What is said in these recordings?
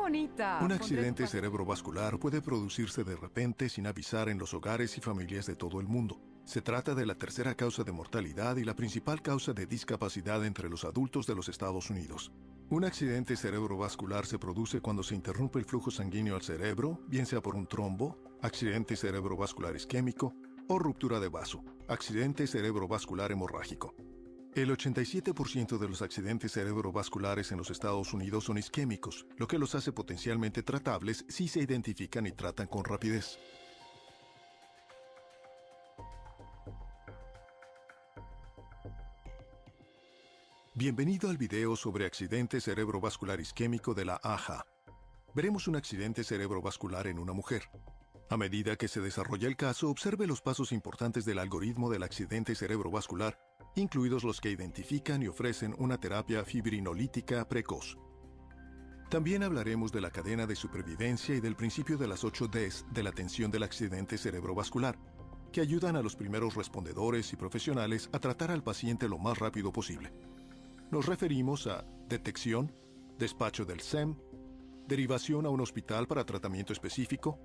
bonita! Un accidente cerebrovascular puede producirse de repente sin avisar en los hogares y familias de todo el mundo. Se trata de la tercera causa de mortalidad y la principal causa de discapacidad entre los adultos de los Estados Unidos. Un accidente cerebrovascular se produce cuando se interrumpe el flujo sanguíneo al cerebro, bien sea por un trombo, accidente cerebrovascular isquémico o ruptura de vaso, accidente cerebrovascular hemorrágico. El 87% de los accidentes cerebrovasculares en los Estados Unidos son isquémicos, lo que los hace potencialmente tratables si se identifican y tratan con rapidez. Bienvenido al video sobre accidente cerebrovascular isquémico de la AHA. Veremos un accidente cerebrovascular en una mujer. A medida que se desarrolla el caso, observe los pasos importantes del algoritmo del accidente cerebrovascular, incluidos los que identifican y ofrecen una terapia fibrinolítica precoz. También hablaremos de la cadena de supervivencia y del principio de las 8 Ds de la atención del accidente cerebrovascular, que ayudan a los primeros respondedores y profesionales a tratar al paciente lo más rápido posible. Nos referimos a detección, despacho del SEM, derivación a un hospital para tratamiento específico,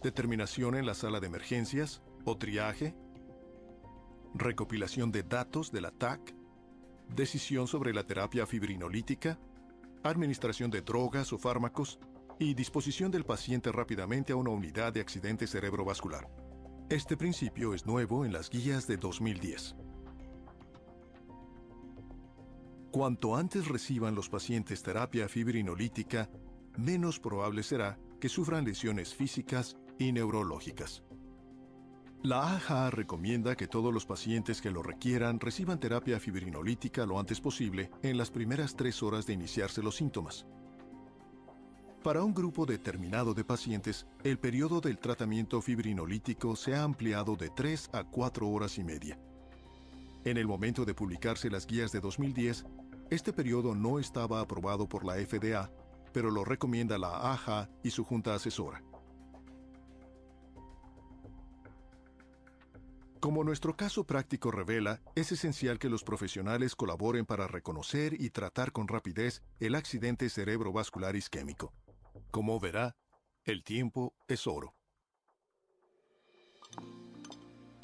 determinación en la sala de emergencias o triaje, recopilación de datos de la TAC, decisión sobre la terapia fibrinolítica, administración de drogas o fármacos y disposición del paciente rápidamente a una unidad de accidente cerebrovascular. Este principio es nuevo en las guías de 2010. Cuanto antes reciban los pacientes terapia fibrinolítica, menos probable será que sufran lesiones físicas y neurológicas. La AHA recomienda que todos los pacientes que lo requieran reciban terapia fibrinolítica lo antes posible en las primeras 3 horas de iniciarse los síntomas. Para un grupo determinado de pacientes, el periodo del tratamiento fibrinolítico se ha ampliado de 3 a 4 horas y media. En el momento de publicarse las guías de 2010, este periodo no estaba aprobado por la FDA, pero lo recomienda la AHA y su junta asesora. Como nuestro caso práctico revela, es esencial que los profesionales colaboren para reconocer y tratar con rapidez el accidente cerebrovascular isquémico. Como verá, el tiempo es oro.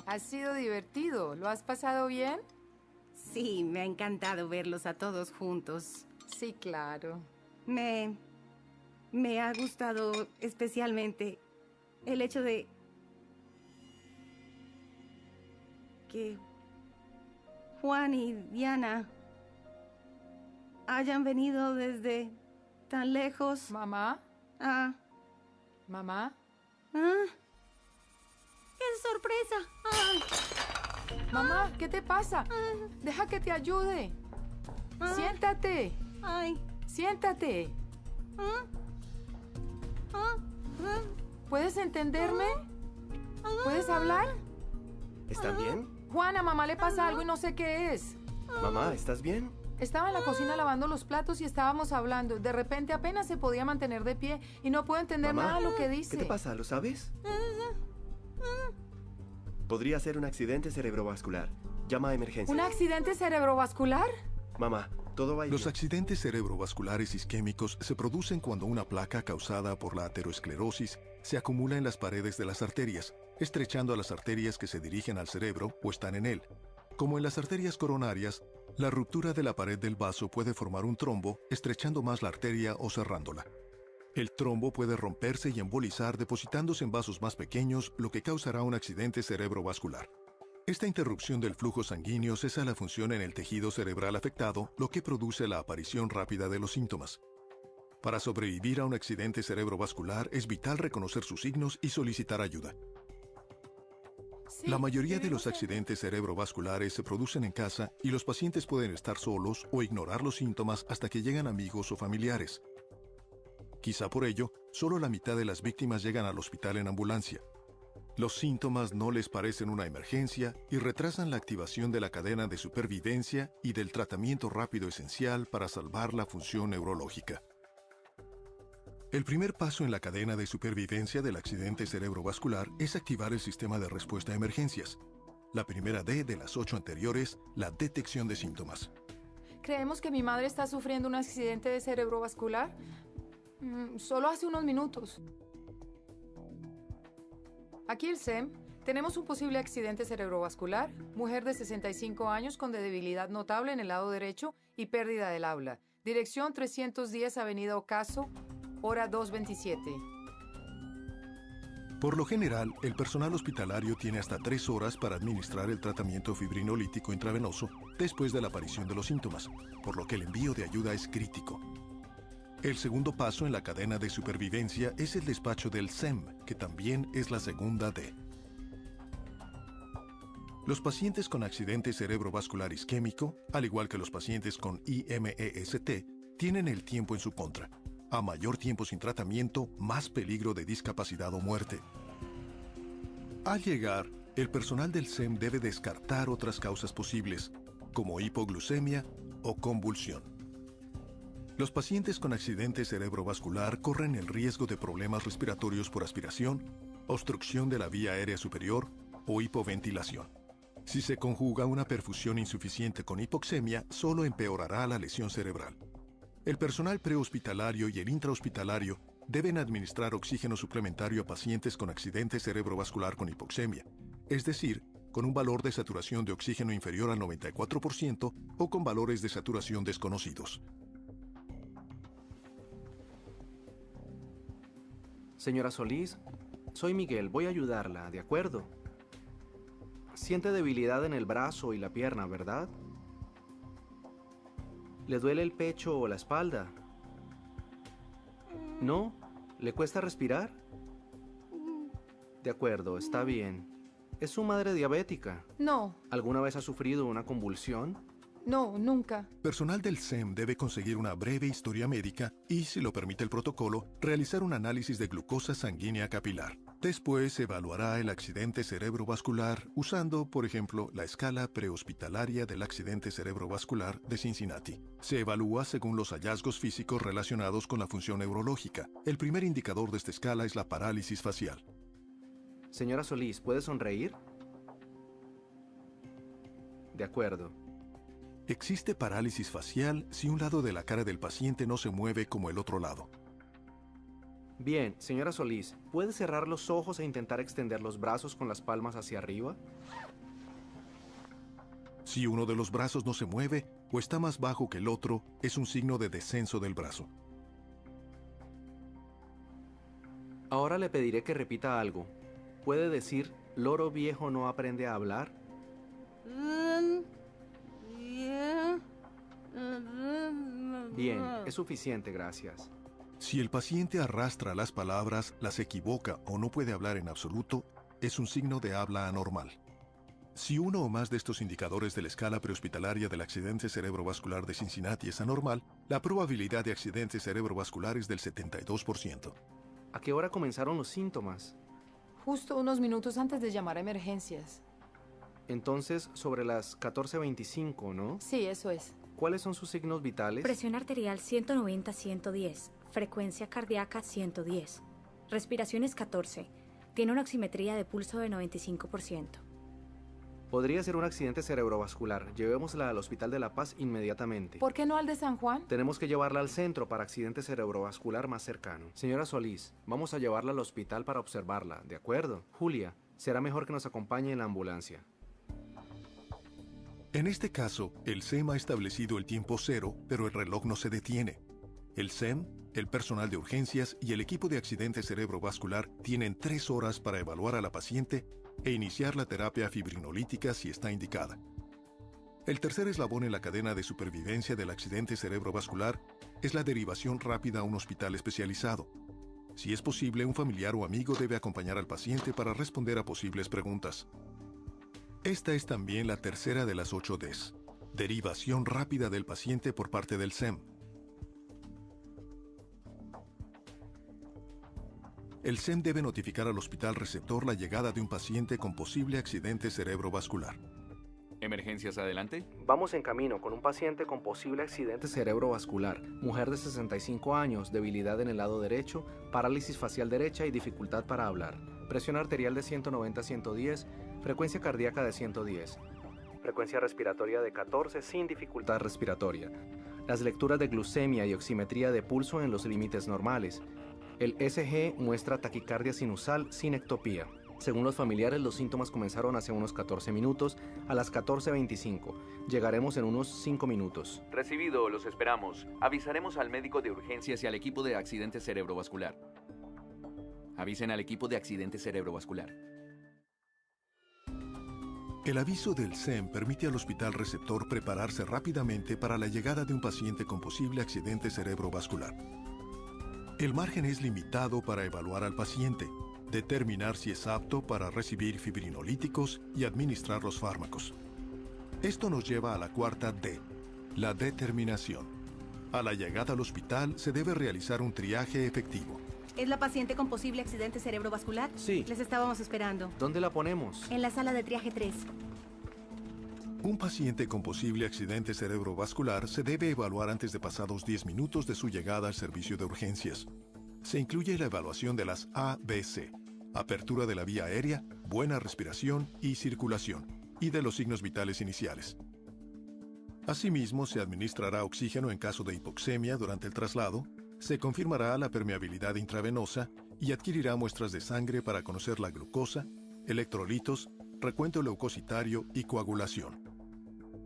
Ha sido divertido. ¿Lo has pasado bien? Sí, me ha encantado verlos a todos juntos. Sí, claro. Me ha gustado especialmente el hecho de que Juan y Diana hayan venido desde tan lejos. ¿Mamá? ¿Mamá? ¡Qué sorpresa! Mamá, ¿qué te pasa? Deja que te ayude. Siéntate. Siéntate. ¿Puedes entenderme? ¿Puedes hablar? ¿Están bien? Juan, a mamá le pasa algo y no sé qué es. Mamá, ¿estás bien? Estaba en la cocina lavando los platos y estábamos hablando. De repente apenas se podía mantener de pie y no puedo entender Mamá, nada de lo que dice. ¿Qué te pasa? ¿Lo sabes? Podría ser un accidente cerebrovascular. Llama a emergencia. ¿Un accidente cerebrovascular? Mamá, todo va a ir Los bien. accidentes cerebrovasculares isquémicos se producen cuando una placa causada por la aterosclerosis se acumula en las paredes de las arterias, estrechando a las arterias que se dirigen al cerebro o están en él. Como en las arterias coronarias, la ruptura de la pared del vaso puede formar un trombo, estrechando más la arteria o cerrándola. El trombo puede romperse y embolizar depositándose en vasos más pequeños, lo que causará un accidente cerebrovascular. Esta interrupción del flujo sanguíneo cesa la función en el tejido cerebral afectado, lo que produce la aparición rápida de los síntomas. Para sobrevivir a un accidente cerebrovascular es vital reconocer sus signos y solicitar ayuda. Sí, La mayoría de los debemos accidentes cerebrovasculares se producen en casa y los pacientes pueden estar solos o ignorar los síntomas hasta que llegan amigos o familiares. Quizá por ello, solo la mitad de las víctimas llegan al hospital en ambulancia. Los síntomas no les parecen una emergencia y retrasan la activación de la cadena de supervivencia y del tratamiento rápido esencial para salvar la función neurológica. El primer paso en la cadena de supervivencia del accidente cerebrovascular es activar el sistema de respuesta a emergencias. La primera D de las 8 anteriores, la detección de síntomas. Creemos que mi madre está sufriendo un accidente de cerebrovascular. Solo hace unos minutos. Aquí el SEM. Tenemos un posible accidente cerebrovascular. Mujer de 65 años con debilidad notable en el lado derecho y pérdida del habla. Dirección 310 Avenida Ocaso, hora 2:27. Por lo general, el personal hospitalario tiene hasta 3 horas para administrar el tratamiento fibrinolítico intravenoso después de la aparición de los síntomas, por lo que el envío de ayuda es crítico. El segundo paso en la cadena de supervivencia es el despacho del SEM, que también es la segunda D. Los pacientes con accidente cerebrovascular isquémico, al igual que los pacientes con IMEST, tienen el tiempo en su contra. A mayor tiempo sin tratamiento, más peligro de discapacidad o muerte. Al llegar, el personal del SEM debe descartar otras causas posibles, como hipoglucemia o convulsión. Los pacientes con accidente cerebrovascular corren el riesgo de problemas respiratorios por aspiración, obstrucción de la vía aérea superior o hipoventilación. Si se conjuga una perfusión insuficiente con hipoxemia, solo empeorará la lesión cerebral. El personal prehospitalario y el intrahospitalario deben administrar oxígeno suplementario a pacientes con accidente cerebrovascular con hipoxemia, es decir, con un valor de saturación de oxígeno inferior al 94% o con valores de saturación desconocidos. Señora Solís, soy Miguel, voy a ayudarla, ¿de acuerdo? Siente debilidad en el brazo y la pierna, ¿verdad? ¿Le duele el pecho o la espalda? ¿No? ¿Le cuesta respirar? De acuerdo, está bien. ¿Es su madre diabética? No. ¿Alguna vez ha sufrido una convulsión? No, nunca. Personal del SEM debe conseguir una breve historia médica y, si lo permite el protocolo, realizar un análisis de glucosa sanguínea capilar. Después se evaluará el accidente cerebrovascular usando, por ejemplo, la escala prehospitalaria del accidente cerebrovascular de Cincinnati. Se evalúa según los hallazgos físicos relacionados con la función neurológica. El primer indicador de esta escala es la parálisis facial. Señora Solís, ¿puede sonreír? De acuerdo. Existe parálisis facial si un lado de la cara del paciente no se mueve como el otro lado. Bien, señora Solís, ¿puede cerrar los ojos e intentar extender los brazos con las palmas hacia arriba? Si uno de los brazos no se mueve o está más bajo que el otro, es un signo de descenso del brazo. Ahora le pediré que repita algo. ¿Puede decir, loro viejo no aprende a hablar? Bien, es suficiente, gracias. Si el paciente arrastra las palabras, las equivoca o no puede hablar en absoluto, es un signo de habla anormal. Si uno o más de estos indicadores de la escala prehospitalaria del accidente cerebrovascular de Cincinnati es anormal, la probabilidad de accidente cerebrovascular es del 72%. ¿A qué hora comenzaron los síntomas? Justo unos minutos antes de llamar a emergencias. Entonces, sobre las 14:25, ¿no? Sí, eso es. ¿Cuáles son sus signos vitales? Presión arterial 190-110, frecuencia cardíaca 110, respiraciones 14, tiene una oximetría de pulso de 95%. Podría ser un accidente cerebrovascular. Llevémosla al Hospital de La Paz inmediatamente. ¿Por qué no al de San Juan? Tenemos que llevarla al centro para accidente cerebrovascular más cercano. Señora Solís, vamos a llevarla al hospital para observarla, ¿de acuerdo? Julia, será mejor que nos acompañe en la ambulancia. En este caso, el SEM ha establecido el tiempo cero, pero el reloj no se detiene. El SEM, el personal de urgencias y el equipo de accidente cerebrovascular tienen 3 horas para evaluar a la paciente e iniciar la terapia fibrinolítica si está indicada. El tercer eslabón en la cadena de supervivencia del accidente cerebrovascular es la derivación rápida a un hospital especializado. Si es posible, un familiar o amigo debe acompañar al paciente para responder a posibles preguntas. Esta es también la tercera de las 8 Ds. Derivación rápida del paciente por parte del SEM. El SEM debe notificar al hospital receptor la llegada de un paciente con posible accidente cerebrovascular. ¿Emergencias adelante? Vamos en camino con un paciente con posible accidente cerebrovascular, mujer de 65 años, debilidad en el lado derecho, parálisis facial derecha y dificultad para hablar. Presión arterial de 190-110, frecuencia cardíaca de 110, frecuencia respiratoria de 14 sin dificultad respiratoria. Las lecturas de glucemia y oximetría de pulso en los límites normales. El ECG muestra taquicardia sinusal sin ectopía. Según los familiares, los síntomas comenzaron hace unos 14 minutos, a las 14:25. Llegaremos en unos 5 minutos. Recibido, los esperamos. Avisaremos al médico de urgencias y al equipo de accidente cerebrovascular. Avisen al equipo de accidente cerebrovascular. El aviso del SEM permite al hospital receptor prepararse rápidamente para la llegada de un paciente con posible accidente cerebrovascular. El margen es limitado para evaluar al paciente, determinar si es apto para recibir fibrinolíticos y administrar los fármacos. Esto nos lleva a la cuarta D, la determinación. A la llegada al hospital se debe realizar un triaje efectivo. ¿Es la paciente con posible accidente cerebrovascular? Sí. Les estábamos esperando. ¿Dónde la ponemos? En la sala de triaje 3. Un paciente con posible accidente cerebrovascular se debe evaluar antes de pasados 10 minutos de su llegada al servicio de urgencias. Se incluye la evaluación de las ABC, apertura de la vía aérea, buena respiración y circulación, y de los signos vitales iniciales. Asimismo, se administrará oxígeno en caso de hipoxemia durante el traslado, se confirmará la permeabilidad intravenosa y adquirirá muestras de sangre para conocer la glucosa, electrolitos, recuento leucocitario y coagulación.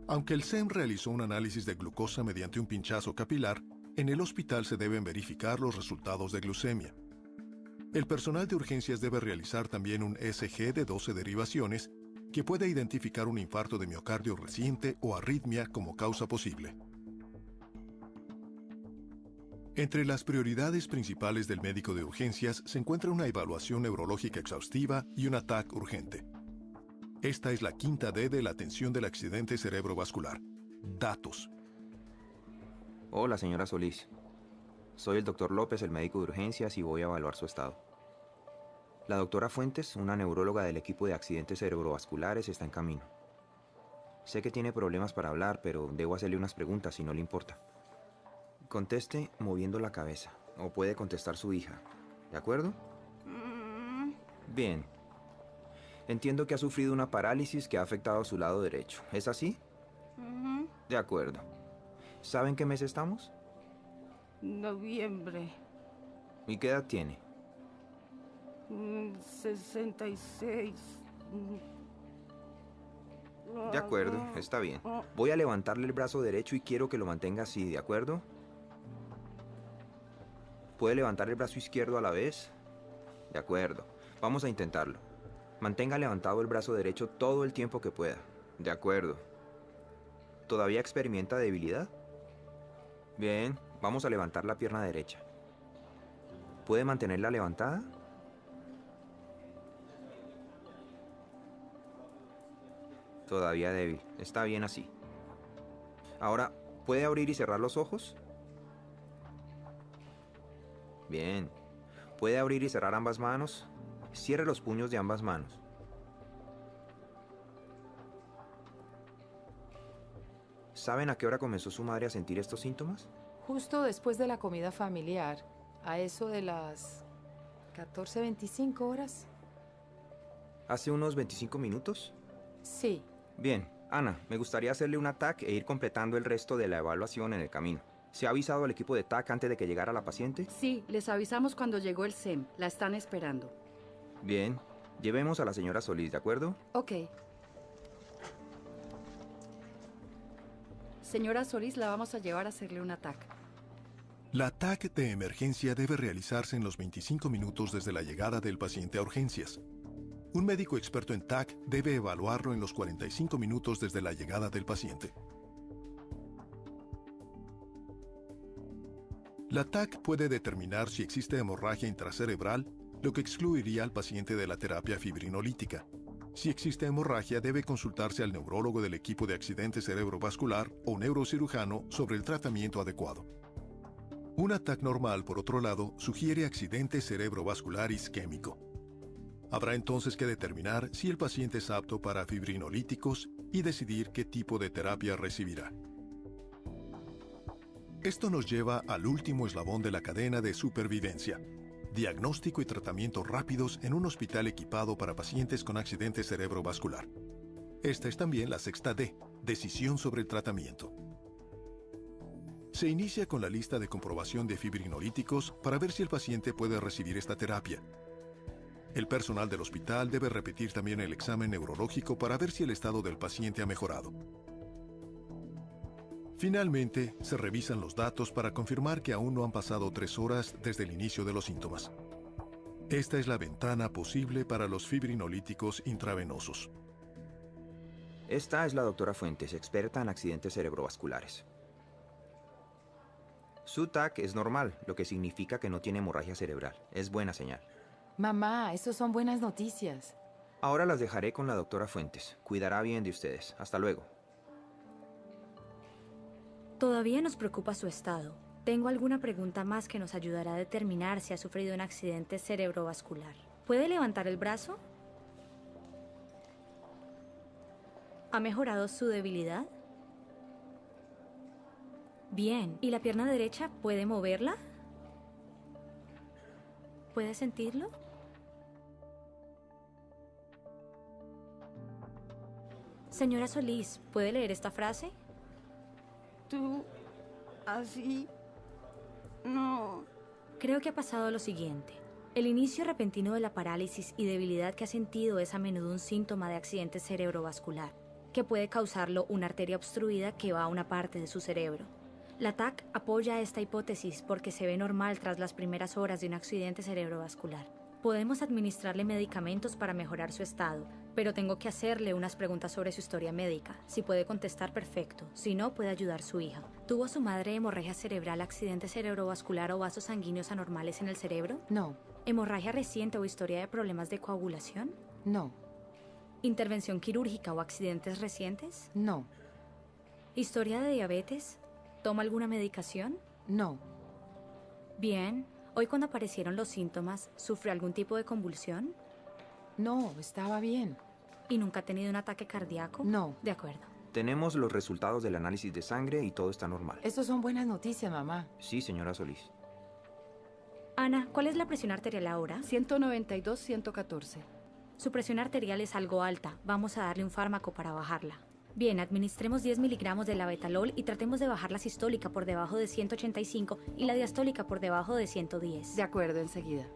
Aunque el SEM realizó un análisis de glucosa mediante un pinchazo capilar, en el hospital se deben verificar los resultados de glucemia. El personal de urgencias debe realizar también un ECG de 12 derivaciones que puede identificar un infarto de miocardio reciente o arritmia como causa posible. Entre las prioridades principales del médico de urgencias se encuentra una evaluación neurológica exhaustiva y un TAC urgente. Esta es la quinta D de la atención del accidente cerebrovascular. Datos. Hola, señora Solís. Soy el doctor López, el médico de urgencias, y voy a evaluar su estado. La doctora Fuentes, una neuróloga del equipo de accidentes cerebrovasculares, está en camino. Sé que tiene problemas para hablar, pero debo hacerle unas preguntas si no le importa. Conteste moviendo la cabeza, o puede contestar su hija. ¿De acuerdo? Bien. Entiendo que ha sufrido una parálisis que ha afectado su lado derecho. ¿Es así? De acuerdo. ¿Saben qué mes estamos? Noviembre. ¿Y qué edad tiene? 66. De acuerdo, está bien. Voy a levantarle el brazo derecho y quiero que lo mantenga así, ¿de acuerdo? ¿Puede levantar el brazo izquierdo a la vez? De acuerdo. Vamos a intentarlo. Mantenga levantado el brazo derecho todo el tiempo que pueda. De acuerdo. ¿Todavía experimenta debilidad? Bien, vamos a levantar la pierna derecha. ¿Puede mantenerla levantada? Todavía débil. Está bien así. Ahora, ¿puede abrir y cerrar los ojos? Bien. ¿Puede abrir y cerrar ambas manos? Cierre los puños de ambas manos. ¿Saben a qué hora comenzó su madre a sentir estos síntomas? Justo después de la comida familiar, a eso de las 14:25 horas. ¿Hace unos 25 minutos? Sí. Bien, Ana, me gustaría hacerle un TAC e ir completando el resto de la evaluación en el camino. ¿Se ha avisado al equipo de TAC antes de que llegara la paciente? Sí, les avisamos cuando llegó el SEM. La están esperando. Bien, llevemos a la señora Solís, ¿de acuerdo? Ok. Señora Solís, la vamos a llevar a hacerle un TAC. La TAC de emergencia debe realizarse en los 25 minutos desde la llegada del paciente a urgencias. Un médico experto en TAC debe evaluarlo en los 45 minutos desde la llegada del paciente. La TAC puede determinar si existe hemorragia intracerebral, lo que excluiría al paciente de la terapia fibrinolítica. Si existe hemorragia, debe consultarse al neurólogo del equipo de accidente cerebrovascular o neurocirujano sobre el tratamiento adecuado. Un TAC normal, por otro lado, sugiere accidente cerebrovascular isquémico. Habrá entonces que determinar si el paciente es apto para fibrinolíticos y decidir qué tipo de terapia recibirá. Esto nos lleva al último eslabón de la cadena de supervivencia: diagnóstico y tratamiento rápidos en un hospital equipado para pacientes con accidente cerebrovascular. Esta es también la sexta D, decisión sobre el tratamiento. Se inicia con la lista de comprobación de fibrinolíticos para ver si el paciente puede recibir esta terapia. El personal del hospital debe repetir también el examen neurológico para ver si el estado del paciente ha mejorado. Finalmente, se revisan los datos para confirmar que aún no han pasado 3 horas desde el inicio de los síntomas. Esta es la ventana posible para los fibrinolíticos intravenosos. Esta es la doctora Fuentes, experta en accidentes cerebrovasculares. Su TAC es normal, lo que significa que no tiene hemorragia cerebral. Es buena señal. Mamá, esas son buenas noticias. Ahora las dejaré con la doctora Fuentes. Cuidará bien de ustedes. Hasta luego. Todavía nos preocupa su estado. Tengo alguna pregunta más que nos ayudará a determinar si ha sufrido un accidente cerebrovascular. ¿Puede levantar el brazo? ¿Ha mejorado su debilidad? Bien. ¿Y la pierna derecha puede moverla? ¿Puede sentirlo? Señora Solís, ¿puede leer esta frase? Tú, así, no. Creo que ha pasado lo siguiente. El inicio repentino de la parálisis y debilidad que ha sentido es a menudo un síntoma de accidente cerebrovascular, que puede causarlo una arteria obstruida que va a una parte de su cerebro. La TAC apoya esta hipótesis porque se ve normal tras las primeras horas de un accidente cerebrovascular. Podemos administrarle medicamentos para mejorar su estado, pero tengo que hacerle unas preguntas sobre su historia médica. Si puede contestar, perfecto. Si no, puede ayudar a su hija. ¿Tuvo su madre hemorragia cerebral, accidente cerebrovascular o vasos sanguíneos anormales en el cerebro? No. ¿Hemorragia reciente o historia de problemas de coagulación? No. ¿Intervención quirúrgica o accidentes recientes? No. ¿Historia de diabetes? ¿Toma alguna medicación? No. Bien. Hoy cuando aparecieron los síntomas, ¿sufrió algún tipo de convulsión? No, estaba bien. ¿Y nunca ha tenido un ataque cardíaco? No. De acuerdo. Tenemos los resultados del análisis de sangre y todo está normal. Estas son buenas noticias, mamá. Sí, señora Solís. Ana, ¿cuál es la presión arterial ahora? 192-114. Su presión arterial es algo alta. Vamos a darle un fármaco para bajarla. Bien, administremos 10 miligramos de labetalol y tratemos de bajar la sistólica por debajo de 185 y la diastólica por debajo de 110. De acuerdo, enseguida.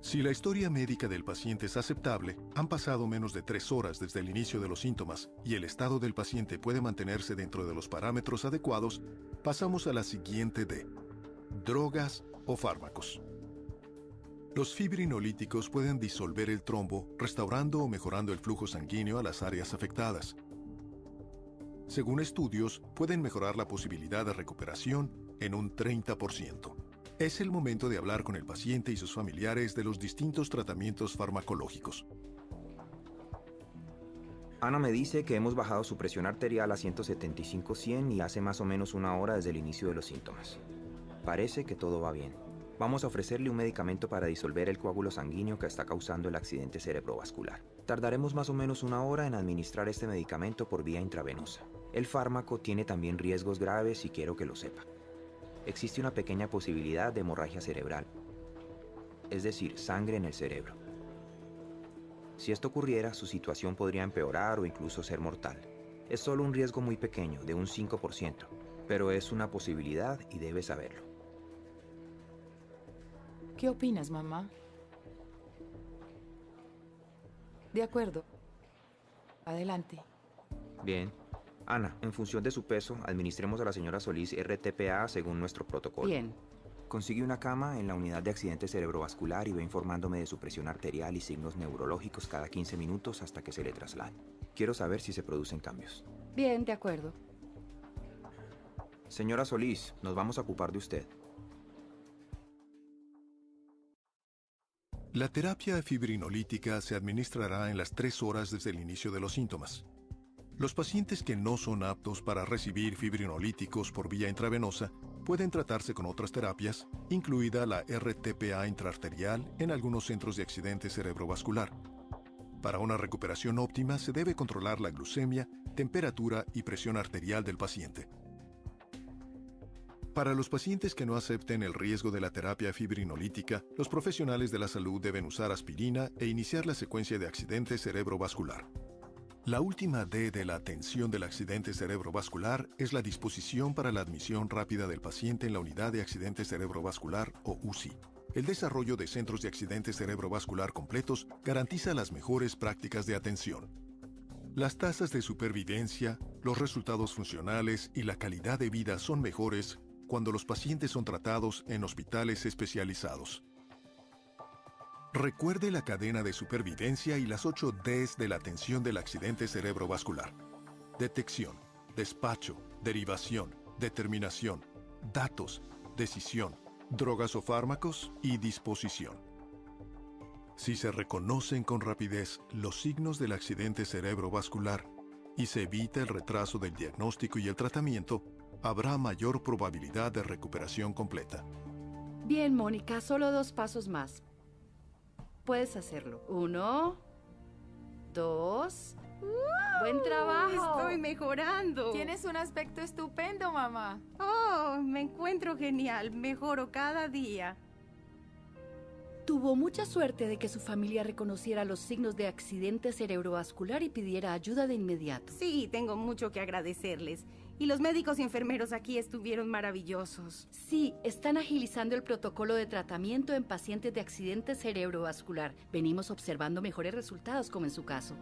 Si la historia médica del paciente es aceptable, han pasado menos de 3 horas desde el inicio de los síntomas y el estado del paciente puede mantenerse dentro de los parámetros adecuados, pasamos a la siguiente D: drogas o fármacos. Los fibrinolíticos pueden disolver el trombo, restaurando o mejorando el flujo sanguíneo a las áreas afectadas. Según estudios, pueden mejorar la posibilidad de recuperación en un 30%. Es el momento de hablar con el paciente y sus familiares de los distintos tratamientos farmacológicos. Ana me dice que hemos bajado su presión arterial a 175/100 y hace más o menos una hora desde el inicio de los síntomas. Parece que todo va bien. Vamos a ofrecerle un medicamento para disolver el coágulo sanguíneo que está causando el accidente cerebrovascular. Tardaremos más o menos una hora en administrar este medicamento por vía intravenosa. El fármaco tiene también riesgos graves y quiero que lo sepa. Existe una pequeña posibilidad de hemorragia cerebral, es decir, sangre en el cerebro. Si esto ocurriera, su situación podría empeorar o incluso ser mortal. Es solo un riesgo muy pequeño, de un 5%, pero es una posibilidad y debe saberlo. ¿Qué opinas, mamá? De acuerdo. Adelante. Bien. Ana, en función de su peso, administremos a la señora Solís RTPA según nuestro protocolo. Bien. Consigue una cama en la unidad de accidente cerebrovascular y ve informándome de su presión arterial y signos neurológicos cada 15 minutos hasta que se le traslade. Quiero saber si se producen cambios. Bien, de acuerdo. Señora Solís, nos vamos a ocupar de usted. La terapia fibrinolítica se administrará en las 3 horas desde el inicio de los síntomas. Los pacientes que no son aptos para recibir fibrinolíticos por vía intravenosa pueden tratarse con otras terapias, incluida la RTPA intraarterial en algunos centros de accidente cerebrovascular. Para una recuperación óptima se debe controlar la glucemia, temperatura y presión arterial del paciente. Para los pacientes que no acepten el riesgo de la terapia fibrinolítica, los profesionales de la salud deben usar aspirina e iniciar la secuencia de accidente cerebrovascular. La última D de la atención del accidente cerebrovascular es la disposición para la admisión rápida del paciente en la unidad de accidente cerebrovascular o UCI. El desarrollo de centros de accidente cerebrovascular completos garantiza las mejores prácticas de atención. Las tasas de supervivencia, los resultados funcionales y la calidad de vida son mejores cuando los pacientes son tratados en hospitales especializados. Recuerde la cadena de supervivencia y las 8 Ds de la atención del accidente cerebrovascular. Detección, despacho, derivación, determinación, datos, decisión, drogas o fármacos y disposición. Si se reconocen con rapidez los signos del accidente cerebrovascular y se evita el retraso del diagnóstico y el tratamiento, habrá mayor probabilidad de recuperación completa. Bien, Mónica, solo 2 pasos más. Puedes hacerlo. 1, 2. ¡Buen trabajo! Estoy mejorando. Tienes un aspecto estupendo, mamá. Oh, me encuentro genial. Mejoro cada día. Tuvo mucha suerte de que su familia reconociera los signos de accidente cerebrovascular y pidiera ayuda de inmediato. Sí, tengo mucho que agradecerles. Y los médicos y enfermeros aquí estuvieron maravillosos. Sí, están agilizando el protocolo de tratamiento en pacientes de accidente cerebrovascular. Venimos observando mejores resultados, como en su caso.